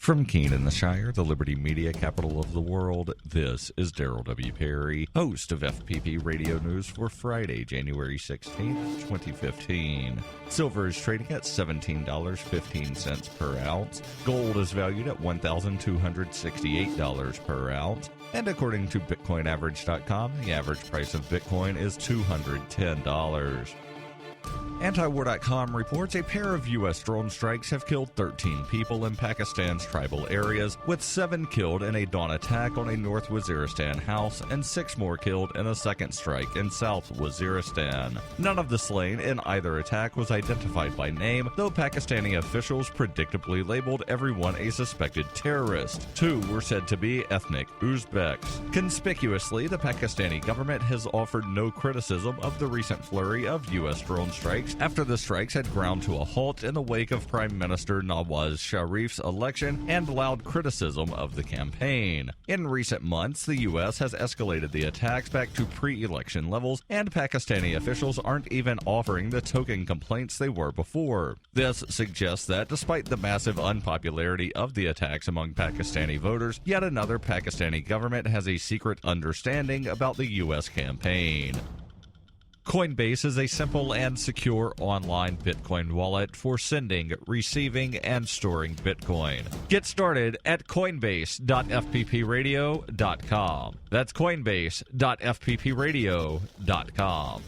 From Keene in the Shire, the Liberty Media capital of the world, this is Daryl W. Perry, host of FPP Radio News for Friday, January 16th, 2015. Silver is trading at $17.15 per ounce. Gold is valued at $1,268 per ounce. And according to BitcoinAverage.com, the average price of Bitcoin is $210. Antiwar.com reports a pair of U.S. drone strikes have killed 13 people in Pakistan's tribal areas, with 7 killed in a dawn attack on a North Waziristan house and 6 more killed in a second strike in South Waziristan. None of the slain in either attack was identified by name, though Pakistani officials predictably labeled everyone a suspected terrorist. 2 were said to be ethnic Uzbeks. Conspicuously, the Pakistani government has offered no criticism of the recent flurry of U.S. drone strikes after the strikes had ground to a halt in the wake of Prime Minister Nawaz Sharif's election and loud criticism of the campaign. In recent months, the U.S. has escalated the attacks back to pre-election levels, and Pakistani officials aren't even offering the token complaints they were before. This suggests that, despite the massive unpopularity of the attacks among Pakistani voters, yet another Pakistani government has a secret understanding about the U.S. campaign. Coinbase is a simple and secure online Bitcoin wallet for sending, receiving, and storing Bitcoin. Get started at coinbase.fppradio.com. That's coinbase.fppradio.com.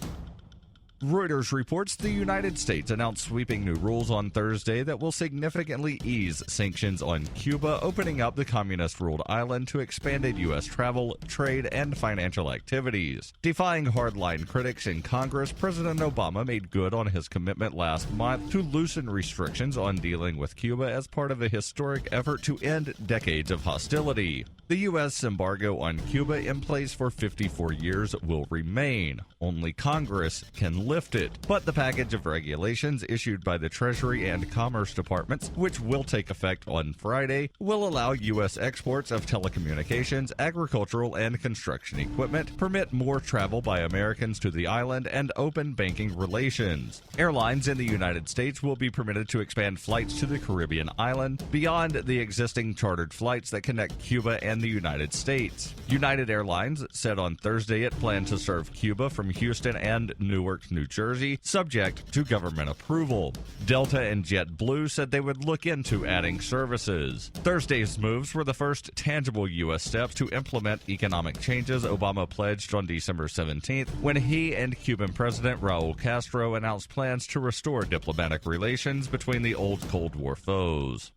Reuters reports the United States announced sweeping new rules on Thursday that will significantly ease sanctions on Cuba, opening up the communist-ruled island to expanded U.S. travel, trade, and financial activities. Defying hardline critics in Congress, President Obama made good on his commitment last month to loosen restrictions on dealing with Cuba as part of a historic effort to end decades of hostility. The U.S. embargo on Cuba, in place for 54 years, will remain. Only Congress can lift it. But the package of regulations issued by the Treasury and Commerce Departments, which will take effect on Friday, will allow U.S. exports of telecommunications, agricultural, and construction equipment, permit more travel by Americans to the island, and open banking relations. Airlines in the United States will be permitted to expand flights to the Caribbean island beyond the existing chartered flights that connect Cuba and the United States. United Airlines said on Thursday it planned to serve Cuba from Houston and Newark, New Jersey, subject to government approval. Delta and JetBlue said they would look into adding services. Thursday's moves were the first tangible U.S. steps to implement economic changes Obama pledged on December 17th when he and Cuban President Raul Castro announced plans to restore diplomatic relations between the old Cold War foes.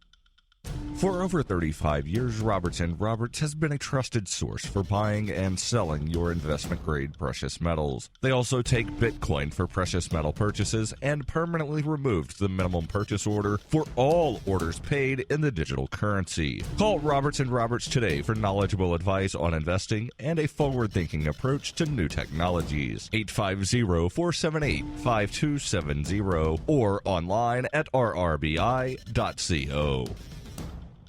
For over 35 years, Roberts & Roberts has been a trusted source for buying and selling your investment-grade precious metals. They also take Bitcoin for precious metal purchases and permanently removed the minimum purchase order for all orders paid in the digital currency. Call Roberts & Roberts today for knowledgeable advice on investing and a forward-thinking approach to new technologies. 850-478-5270 or online at rrbi.co.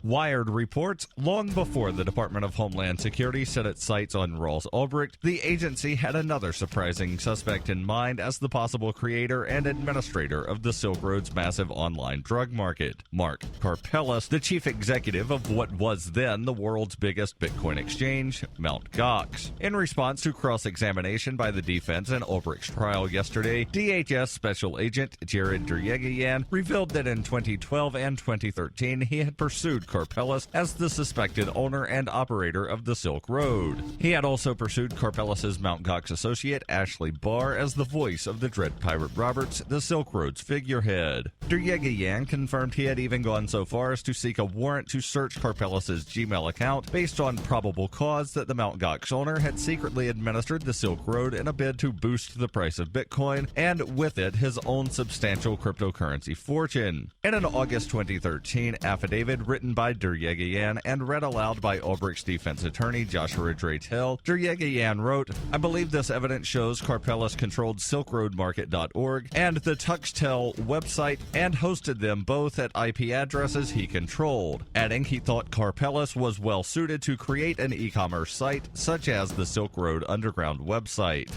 Wired reports, long before the Department of Homeland Security set its sights on Ross Ulbricht, the agency had another surprising suspect in mind as the possible creator and administrator of the Silk Road's massive online drug market. Mark Karpeles, the chief executive of what was then the world's biggest Bitcoin exchange, Mt. Gox. In response to cross-examination by the defense in Ulbricht's trial yesterday, DHS Special Agent Jared Dryegian revealed that in 2012 and 2013 he had pursued Karpeles as the suspected owner and operator of the Silk Road. He had also pursued Karpeles' Mt. Gox associate Ashley Barr as the voice of the Dread Pirate Roberts, the Silk Road's figurehead. Dryegian confirmed he had even gone so far as to seek a warrant to search Karpeles' Gmail account based on probable cause that the Mt. Gox owner had secretly administered the Silk Road in a bid to boost the price of Bitcoin and, with it, his own substantial cryptocurrency fortune. In an August 2013 affidavit written by Dryegian and read aloud by Ulbricht's defense attorney Joshua Draytel, Dryegian wrote, "I believe this evidence shows Karpeles controlled SilkRoadMarket.org and the Tuxtel website and hosted them both at IP addresses he controlled," adding he thought Karpeles was well suited to create an e-commerce site such as the Silk Road Underground website.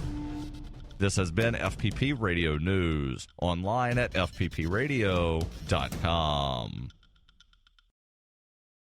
This has been FPP Radio News, online at fppradio.com.